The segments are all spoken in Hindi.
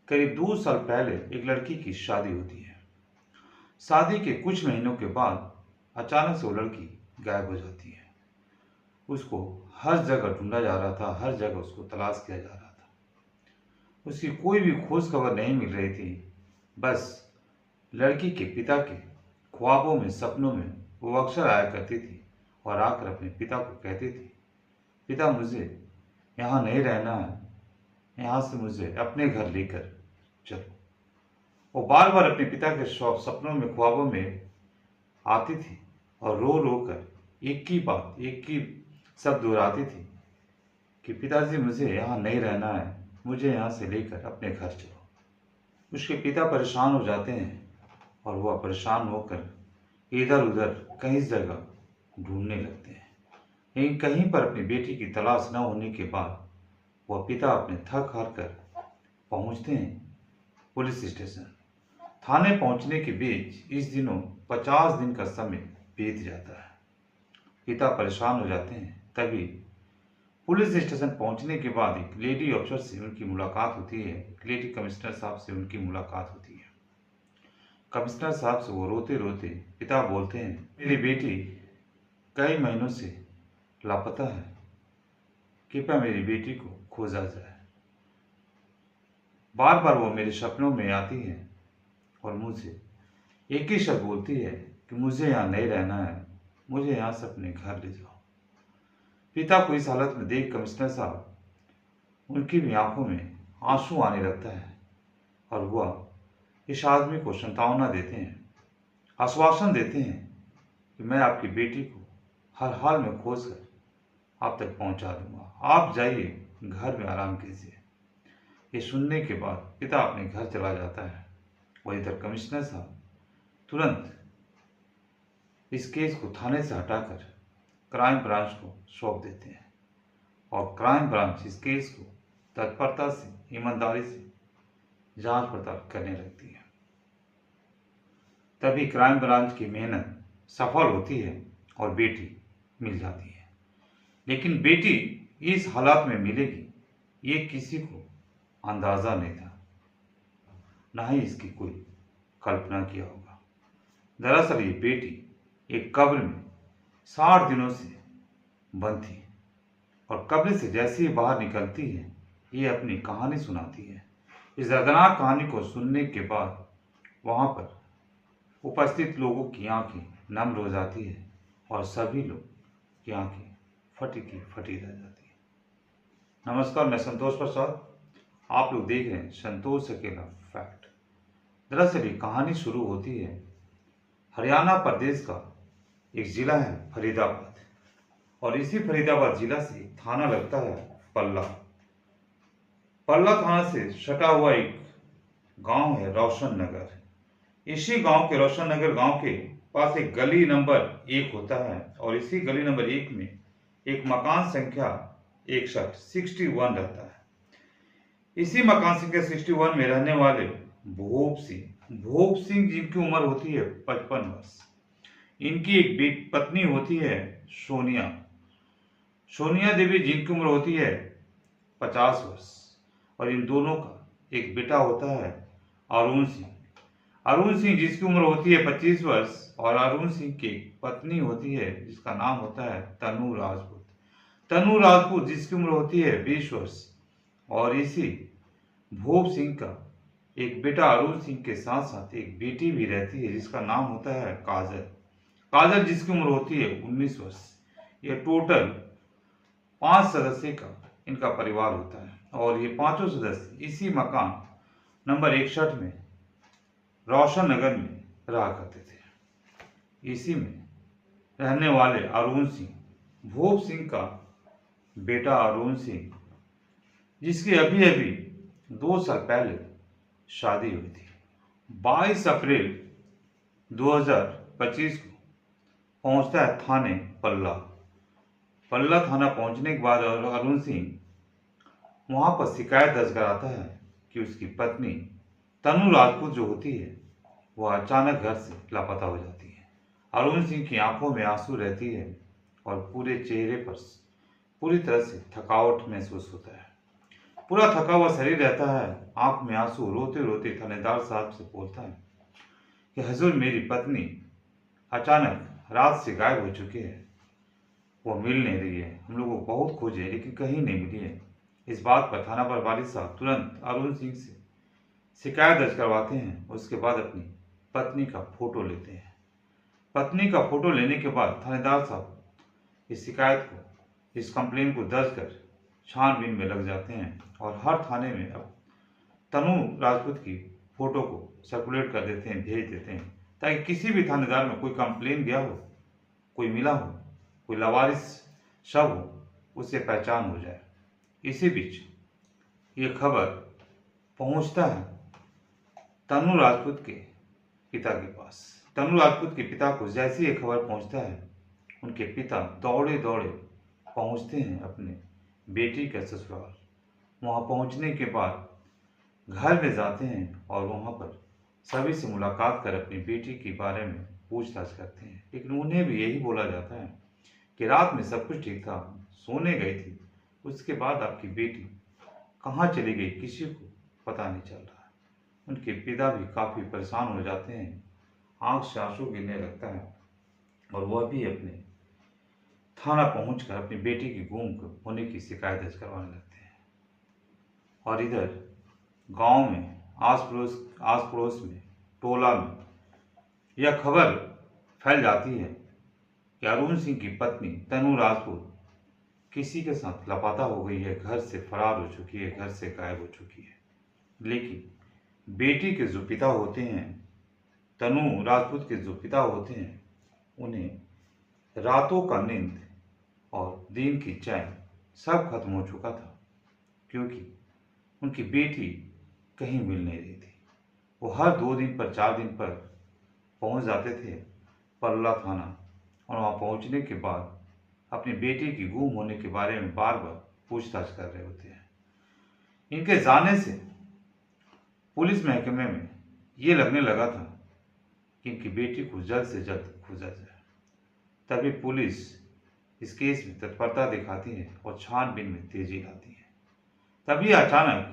करीब 2 साल पहले एक लड़की की शादी होती है। शादी के कुछ महीनों के बाद अचानक से वो लड़की गायब हो जाती है। उसको हर जगह ढूंढा जा रहा था, हर जगह उसको तलाश किया जा रहा था। उसकी कोई भी खोज खबर नहीं मिल रही थी। बस लड़की के पिता के ख्वाबों में, सपनों में वो अक्सर आया करती थी और आकर अपने पिता को कहती थी, पिता मुझे यहाँ नहीं रहना है, यहाँ से मुझे अपने घर लेकर चलो। वो बार बार अपने पिता के सपनों में, ख्वाबों में आती थी और रो रो कर एक ही बात, एक ही शब्द दोहराती थी कि पिताजी मुझे यहाँ नहीं रहना है, मुझे यहाँ से लेकर अपने घर चलो। उसके पिता परेशान हो जाते हैं और वह परेशान होकर इधर उधर कई जगह ढूंढने लगते हैं। लेकिन कहीं पर अपनी बेटी की तलाश न होने के बाद वह पिता अपने थक हार कर पहुंचते हैं पुलिस स्टेशन। थाने पहुंचने के बीच इस दिनों 50 दिन का समय बीत जाता है। पिता परेशान हो जाते हैं। तभी पुलिस स्टेशन पहुंचने के बाद एक लेडी अफसर से उनकी मुलाकात होती है, एक लेडी कमिश्नर साहब से उनकी मुलाकात होती है। कमिश्नर साहब से वो रोते रोते पिता बोलते हैं, मेरी बेटी कई महीनों से लापता है, कृपया मेरी बेटी को खोजा जाए। बार बार वो मेरे सपनों में आती है और मुझे एक ही शब्द बोलती है कि मुझे यहाँ नहीं रहना है, मुझे यहाँ से अपने घर ले जाओ। पिता को इस हालत में देख कमिश्नर साहब, उनकी भी आंखों में आंसू आने लगता है और वह इस आदमी को सांत्वना देते हैं, आश्वासन देते हैं कि मैं आपकी बेटी को हर हाल में खोज कर आप तक पहुंचा दूंगा, आप जाइए घर में आराम कीजिए। ये सुनने के बाद पिता अपने घर चला जाता है और इधर कमिश्नर साहब तुरंत इस केस को थाने से हटाकर क्राइम ब्रांच को सौंप देते हैं और क्राइम ब्रांच इस केस को तत्परता से, ईमानदारी से जांच पड़ताल करने लगती है। तभी क्राइम ब्रांच की मेहनत सफल होती है और बेटी मिल जाती है। लेकिन बेटी इस हालात में मिलेगी ये किसी को अंदाजा नहीं था, ना ही इसकी कोई कल्पना किया होगा। दरअसल ये बेटी एक कब्र में 60 दिनों से बंद थी और कब्र से जैसे ही बाहर निकलती है ये अपनी कहानी सुनाती है। इस दर्दनाक कहानी को सुनने के बाद वहां पर उपस्थित लोगों की आंखें नम हो जाती है और सभी लोग की आंखें फटी की फटी रह जाती है। नमस्कार, मैं संतोष प्रसाद, आप लोग देख रहे हैं संतोष अकेला फैक्ट। दरअसल ये कहानी शुरू होती है हरियाणा प्रदेश का एक जिला है फरीदाबाद, और इसी फरीदाबाद जिला से एक थाना लगता है पल्ला। पल्ला थाना से सटा हुआ एक गांव है रोशन नगर। इसी गांव के रोशन नगर गांव के पास एक गली नंबर 1 होता है और इसी गली नंबर 1 में एक मकान संख्या 61 रहता है। इसी मकान संख्या 61 में रहने वाले भोग सिंह जिनकी उम्र होती है 55 वर्ष। इनकी एक पत्नी होती है सोनिया देवी जिनकी उम्र होती है 50 वर्ष, और इन दोनों का एक बेटा होता है अरुण सिंह जिसकी उम्र होती है 25 वर्ष, और अरुण सिंह की पत्नी होती है जिसका नाम होता है तनु राजपूत जिसकी उम्र होती है 20 वर्ष। और इसी भोग सिंह का एक बेटा अरुण सिंह के साथ साथ एक बेटी भी रहती है जिसका नाम होता है काजल जिसकी उम्र होती है 19 वर्ष। यह टोटल 5 सदस्य का इनका परिवार होता है और ये पांचों सदस्य इसी मकान नंबर 61 में रोशन नगर में रहा करते थे। इसी में रहने वाले अरुण सिंह, भोग सिंह का बेटा अरुण सिंह, जिसकी अभी अभी 2 साल पहले शादी हुई थी। 22 अप्रैल 2025 को पहुंचता है थाने पल्ला थाना पहुंचने के बाद अरुण सिंह वहां पर शिकायत दर्ज कराता है कि उसकी पत्नी तनु राजपूत जो होती है वह अचानक घर से लापता हो जाती है। अरुण सिंह की आंखों में आंसू रहती है और पूरे चेहरे पर पूरी तरह से थकावट महसूस होता है। पूरा थका हुआ शरीर रहता है, आंख में आंसू, रोते रोते थानेदार साहब से बोलता है कि हजूर, मेरी पत्नी अचानक रात से गायब हो चुकी है। वो मिल नहीं रही है। हम लोग को बहुत खोजे लेकिन कहीं नहीं मिली है। इस बात पर थाना प्रभारी साहब तुरंत अरुण सिंह से शिकायत दर्ज करवाते हैं। उसके बाद अपनी पत्नी का फोटो लेते हैं। पत्नी का फोटो लेने के बाद थानेदार साहब इस शिकायत को, इस कंप्लेन को दर्ज कर छानबीन में लग जाते हैं और हर थाने में अब तनु राजपूत की फोटो को सर्कुलेट कर देते हैं, भेज देते हैं, ताकि किसी भी थानेदार में कोई कंप्लेन गया हो, कोई मिला हो, कोई लावारिस शव हो, उससे पहचान हो जाए। इसी बीच ये खबर पहुंचता है तनु राजपूत के पिता के पास। तनु राजपूत के पिता को जैसे ये खबर पहुंचता है, उनके पिता दौड़े दौड़े पहुंचते हैं अपने बेटी के ससुराल। वहां पहुंचने के बाद घर में जाते हैं और वहां पर सभी से मुलाकात कर अपनी बेटी के बारे में पूछताछ करते हैं। लेकिन उन्हें भी यही बोला जाता है कि रात में सब कुछ ठीक था, सोने गई थी, उसके बाद आपकी बेटी कहाँ चली गई किसी को पता नहीं चल रहा है। उनके पिता भी काफ़ी परेशान हो जाते हैं, आंख से आंसू गिरने लगता है और वह भी अपने थाना पहुंचकर अपनी बेटी की गुम होने की शिकायत दर्ज करवाने लगते हैं। और इधर गांव में, आस पड़ोस में, टोला में यह खबर फैल जाती है कि अरुण सिंह की पत्नी तनु राजपूत किसी के साथ लापता हो गई है, घर से फरार हो चुकी है, घर से गायब हो चुकी है। लेकिन बेटी के जो पिता होते हैं, तनु राजपूत के जो पिता होते हैं, उन्हें रातों का नींद और दिन की चैन सब खत्म हो चुका था, क्योंकि उनकी बेटी कहीं मिल नहीं रही थी। वो हर 2 दिन पर 4 दिन पर पहुंच जाते थे पल्ला थाना और वहां पहुंचने के बाद अपनी बेटी की गुम होने के बारे में बार बार पूछताछ कर रहे होते हैं। इनके जाने से पुलिस महकमे में ये लगने लगा था कि इनकी बेटी को जल्द से जल्द खोजा जाए। तभी पुलिस इस केस में तत्परता दिखाती है और छानबीन में तेजी लाती है। तभी अचानक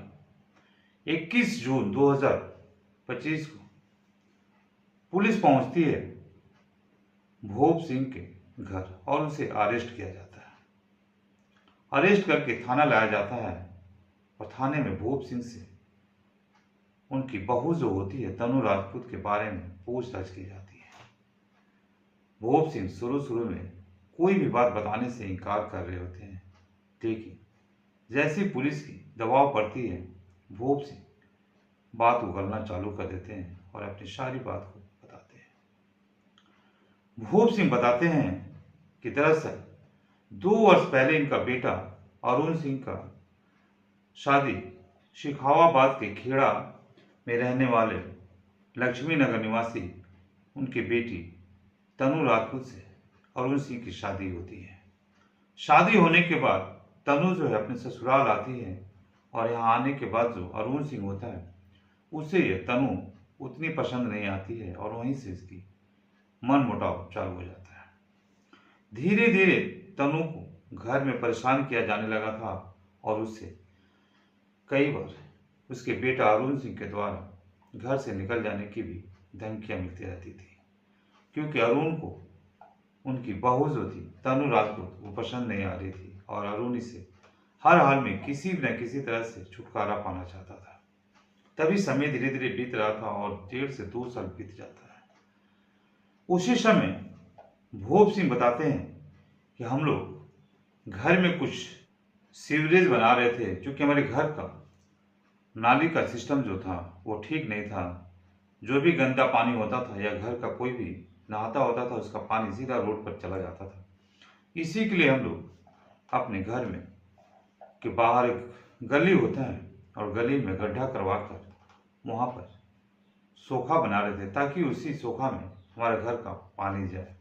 21 जून 2025 को पुलिस पहुंचती है भोप सिंह के घर और उसे अरेस्ट किया जाता है। अरेस्ट करके थाना लाया जाता है और थाने में भोप सिंह से उनकी बहू जो होती है तनु राजपूत के बारे में पूछताछ की जाती है। भोप सिंह शुरू में कोई भी बात बताने से इनकार कर रहे होते हैं, लेकिन जैसी पुलिस की दबाव पड़ती है, भोप सिंह बात उगलना चालू कर देते हैं और अपनी सारी बात को बताते हैं। भोप सिंह बताते हैं कि दरअसल 2 वर्ष पहले इनका बेटा अरुण सिंह का शादी शेखावाबाद के खेड़ा में रहने वाले लक्ष्मी नगर निवासी उनकी बेटी तनु राजपूत से अरुण सिंह की शादी होती है। शादी होने के बाद तनु जो है अपने ससुराल आती है और यहाँ आने के बाद जो अरुण सिंह होता है, उसे यह तनु उतनी पसंद नहीं आती है और वहीं से इसकी मन मुटाव चालू हो जाता है। धीरे धीरे तनु को घर में परेशान किया जाने लगा था और उससे कई बार उसके बेटा अरुण सिंह के द्वारा घर से निकल जाने की भी धमकियां मिलती रहती थी, क्योंकि अरुण को उनकी बहू जो थी तनु राजपूत वो पसंद नहीं आ रही थी और अरुण इसे हर हाल में किसी न किसी तरह से छुटकारा पाना चाहता था। तभी समय धीरे धीरे बीत रहा था और 1.5 से 2 साल बीत जाता है। उसी समय भोप सिंह बताते हैं कि हम लोग घर में कुछ सीवरेज बना रहे थे, क्योंकि हमारे घर का नाली का सिस्टम जो था वो ठीक नहीं था। जो भी गंदा पानी होता था या घर का कोई भी नहाता होता था, उसका पानी सीधा रोड पर चला जाता था। इसी के लिए हम लोग अपने घर में के बाहर एक गली होता है और गली में गड्ढा करवा कर वहाँ पर सोखा बना रहे थे, ताकि उसी सोखा में हमारे घर का पानी जाए।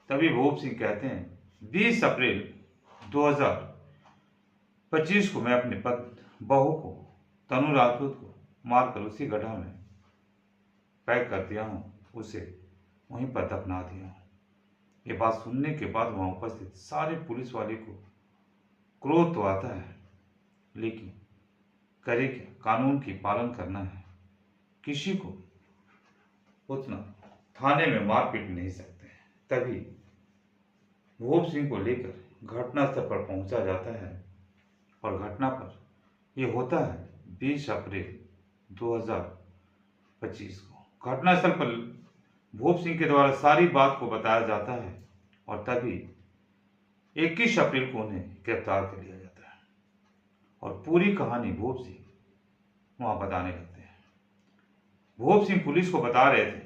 तभी भोप सिंह कहते हैं 20 अप्रैल 2025 को मैं अपनी बहू को तनु राजपूत को मारकर उसी गड्ढा में पैक कर दिया हूँ, उसे वहीं पर दफना दिया हूँ। ये बात सुनने के बाद वहां उपस्थित सारे पुलिस वाले को क्रोध तो आता है, लेकिन करे क्या, कानून की पालन करना है। किसी को उतना थाने में मार पीट नहीं सकते। तभी भूप सिंह को लेकर घटनास्थल पर पहुंचा जाता है और घटना पर यह होता है 20 अप्रैल 2025 को। घटनास्थल पर भूप सिंह के द्वारा सारी बात को बताया जाता है और तभी 21 अप्रैल को उन्हें गिरफ्तार कर लिया जाता है और पूरी कहानी भूप सिंह वहां बताने लगते हैं। भूप सिंह पुलिस को बता रहे थे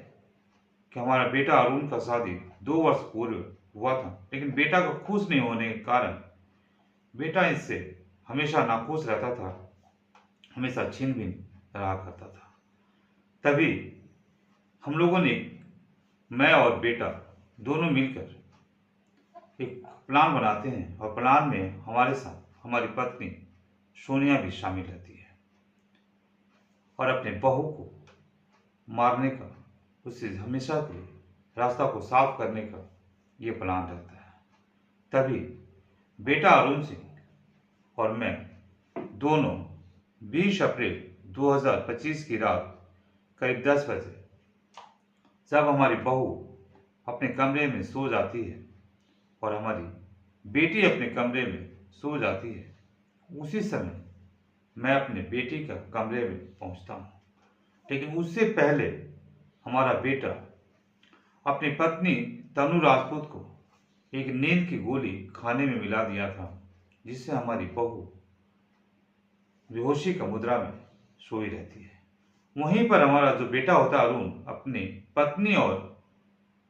कि हमारा बेटा अरुण का शादी 2 वर्ष पूर्व हुआ था, लेकिन बेटा का खुश नहीं होने के कारण बेटा इससे हमेशा नाखुश रहता था, हमेशा छीन भिन रहा करता था। तभी हम लोगों ने, मैं और बेटा दोनों मिलकर एक प्लान बनाते हैं और प्लान में हमारे साथ हमारी पत्नी सोनिया भी शामिल रहती है और अपने बहू को मारने का, उससे हमेशा के लिए रास्ता को साफ करने का ये प्लान रहता है। तभी बेटा अरुण सिंह और मैं दोनों 20 अप्रैल 2025 की रात करीब 10 बजे जब हमारी बहू अपने कमरे में सो जाती है और हमारी बेटी अपने कमरे में सो जाती है, उसी समय मैं अपने बेटी का कमरे में पहुंचता हूं। लेकिन उससे पहले हमारा बेटा अपनी पत्नी तनु राजपूत को एक नींद की गोली खाने में मिला दिया था, जिससे हमारी बहू बेहोशी का मुद्रा में सोई रहती है। वहीं पर हमारा जो बेटा होता है अरुण अपनी पत्नी और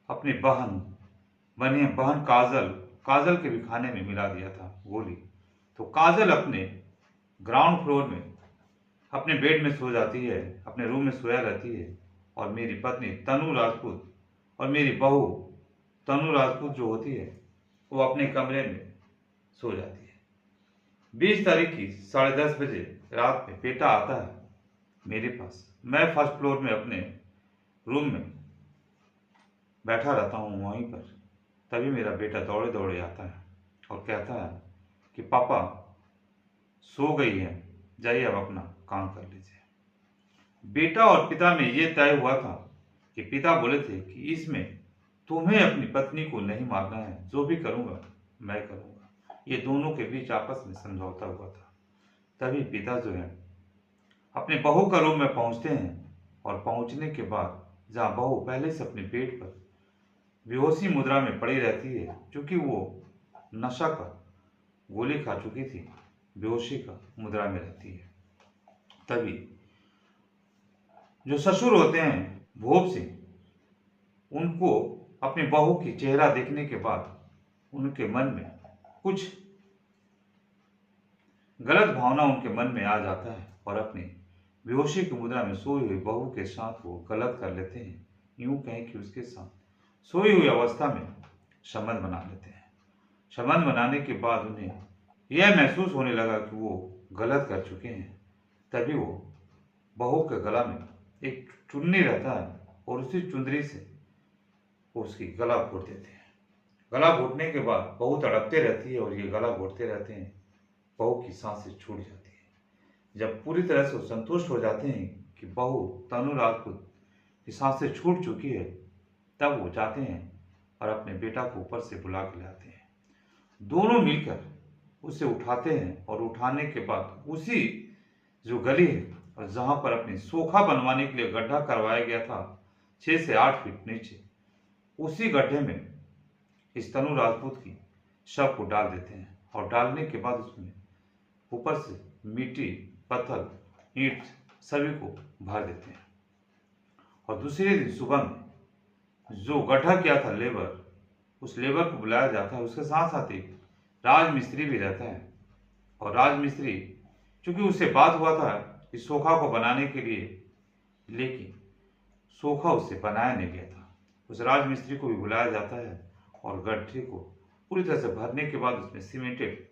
अपनी बहन काजल के भी खाने में मिला दिया था गोली। तो काजल अपने ग्राउंड फ्लोर में अपने बेड में सो जाती है, अपने रूम में सोया रहती है और मेरी पत्नी तनु राजपूत और मेरी बहू तनु राजपूत जो होती है वो अपने कमरे में सो जाती है। 20 तारीख की 10:30 बजे रात में बेटा आता है मेरे पास। मैं फर्स्ट फ्लोर में अपने रूम में बैठा रहता हूँ वहीं पर। तभी मेरा बेटा दौड़े दौड़े आता है और कहता है कि पापा सो गई है, जाइए अब अपना काम कर लीजिए। बेटा और पिता में ये तय हुआ था कि पिता बोले थे कि इसमें तुम्हें अपनी पत्नी को नहीं मारना है, जो भी करूंगा मैं करूंगा। ये दोनों के बीच आपस में समझौता हुआ था। तभी पिता जो है अपने बहू का रूम में पहुंचते हैं और पहुंचने के बाद जहां बहू पहले से अपने पेट पर बेहोशी मुद्रा में पड़ी रहती है, क्योंकि वो नशा का गोली खा चुकी थी, बेहोशी का मुद्रा में रहती है। तभी जो ससुर होते हैं भूप सिंह, उनको अपनी बहू की चेहरा देखने के बाद उनके मन में कुछ गलत भावना उनके मन में आ जाता है और अपनी बेहोशी की मुद्रा में सोई हुई बहू के साथ वो गलत कर लेते हैं। यूं कहें कि उसके साथ सोई हुई अवस्था में संबंध बना लेते हैं। संबंध बनाने के बाद उन्हें यह महसूस होने लगा कि वो गलत कर चुके हैं। तभी वो बहू के गला में एक चुन्नी रहता है और उसी चुंदरी से उसकी गला घोट देते हैं। गला घोटने के बाद बहू तड़पते रहती है और ये गला घोटते रहते हैं। बहू की सांसें छूट जाती है। जब पूरी तरह से संतुष्ट हो जाते हैं कि बहू तनु राजपूत की सांसें छूट चुकी है, तब वो जाते हैं और अपने बेटा को ऊपर से बुला के लाते हैं। दोनों मिलकर उसे उठाते हैं और उठाने के बाद उसी जो गली है और जहां पर अपनी सोखा बनवाने के लिए गड्ढा करवाया गया था 6 से 8 फीट नीचे, उसी गड्ढे में इस तनु राजपूत की शव को डाल देते हैं और डालने के बाद उसमें ऊपर से मिट्टी, पत्थर, ईंट सभी को भर देते हैं। और दूसरे दिन सुबह में जो गड्ढा किया था लेबर, उस लेबर को बुलाया जाता है। उसके साथ साथ एक राजमिस्त्री भी रहता है और राजमिस्त्री, क्योंकि उससे बात हुआ था इस सोखा को बनाने के लिए, लेकिन सोखा उससे बनाया नहीं गया था। उस राजमिस्त्री को भी बुलाया जाता है और गड्ढे को पूरी तरह से भरने के बाद उसमें सीमेंटेड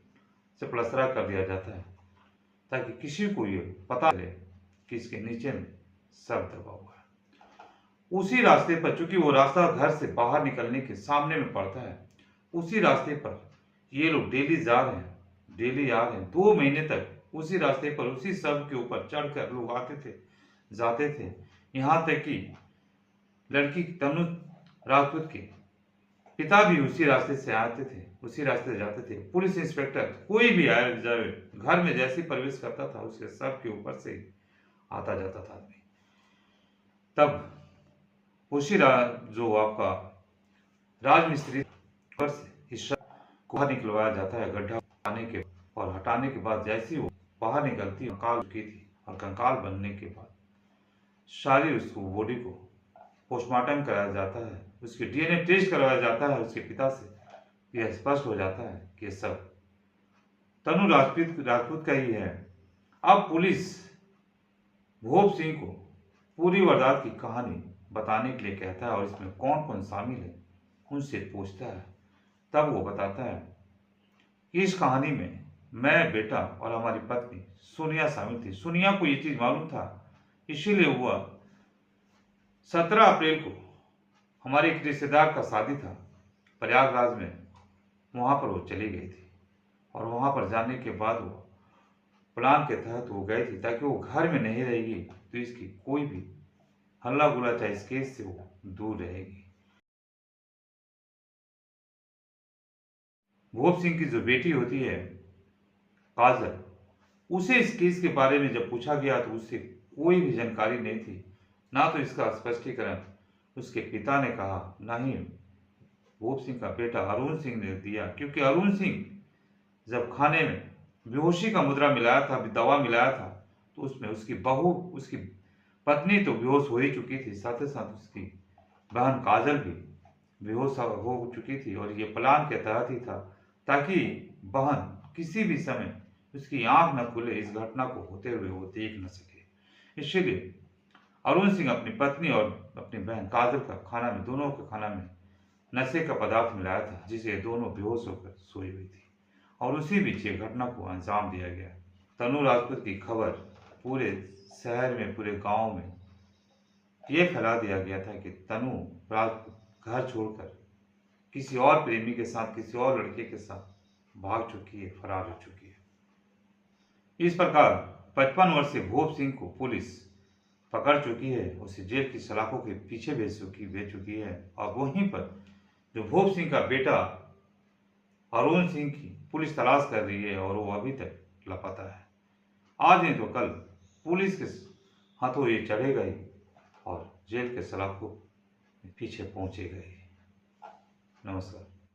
से प्लास्टर कर दिया जाता है, ताकि किसी को ये पता चले कि इसके नीचे में सब दबा हुआ है। उसी रास्ते पर, चूंकि वो रास्ता घर से बाहर निकलने के सामने में पड़ता है, उसी रास्ते पर ये लोग डेली जा रहे हैं, डेली आ रहे हैं। 2 महीने तक उसी रास्ते पर उसी सब के ऊपर चढ़कर लोग आते थे, जाते थे। यहाँ तक कि लड़की तनु राजपूत के पिता भी उसी रास्ते से आते थे, उसी रास्ते से जाते थे। पुलिस इंस्पेक्टर कोई भी आए जाए घर में जैसे ही प्रवेश करता था उसके सब के ऊपर से आता जाता था आदमी। तब उसी जो आपका राजमिस्त्री पर से हिस्सा को बाहर निकलवाया जाता है गड्ढा हटाने के, और हटाने के बाद जैसी वो बाहर निकलती कंकाल की थी, और कंकाल बनने के बाद सारी उसको बॉडी को पोस्टमार्टम कराया जाता है, उसके डीएनए टेस्ट करवाया जाता है उसके पिता से। यह स्पष्ट हो जाता है कि सब तनु राजपूत का ही है। अब पुलिस भोप सिंह को पूरी वारदात की कहानी बताने के लिए कहता है और इसमें कौन कौन शामिल है उनसे पूछता है। तब वो बताता है कि इस कहानी में मैं, बेटा और हमारी पत्नी सोनिया शामिल थी। सोनिया को ये चीज मालूम था, इसीलिए वह 17 अप्रैल को हमारे एक रिश्तेदार का शादी था प्रयागराज में, वहां पर वो चली गई थी। और वहां पर जाने के बाद वो प्लान के तहत वो गई थी ताकि वो घर में नहीं रहेगी तो इसकी कोई भी हल्ला गुल्ला चाहे इस केस से वो दूर रहेगी। भोप सिंह की जो बेटी होती है काजल, उसे इस केस के बारे में जब पूछा गया तो उससे कोई भी जानकारी नहीं थी। ना तो इसका स्पष्टीकरण उसके पिता ने कहा, ना ही भोप सिंह का बेटा अरुण सिंह ने दिया, क्योंकि अरुण सिंह जब खाने में बेहोशी का मुद्रा मिलाया था, दवा मिलाया था, तो उसमें उसकी बहू, उसकी पत्नी तो बेहोश हो ही चुकी थी, साथ ही साथ उसकी बहन काजल भी बेहोश हो चुकी थी। और ये प्लान के तहत ही था ताकि बहन किसी भी समय उसकी आंख न खुले, इस घटना को होते हुए वो देख न सके। इसीलिए अरुण सिंह अपनी पत्नी और अपनी बहन काजल का खाना में, दोनों के खाना में नशे का पदार्थ मिलाया था, जिसे दोनों बेहोश होकर सोई हुई थी। और उसी बीच ये घटना को अंजाम दिया गया। तनु राजपूत की खबर पूरे शहर में, पूरे गांव में ये फैला दिया गया था कि तनु राजपूत घर छोड़कर किसी और प्रेमी के साथ, किसी और लड़के के साथ भाग चुकी है, फरार हो चुकी है। इस प्रकार 55 वर्षीय भोप सिंह को पुलिस पकड़ चुकी है, उसे जेल की सलाखों के पीछे भेज चुकी है। और वहीं पर जो भोप सिंह का बेटा अरुण सिंह की पुलिस तलाश कर रही है और वो अभी तक लापता है। आज नहीं तो कल पुलिस के हाथों ये चढ़ेगा ही और जेल के सलाखों पीछे पहुंचेगा ही। नमस्कार।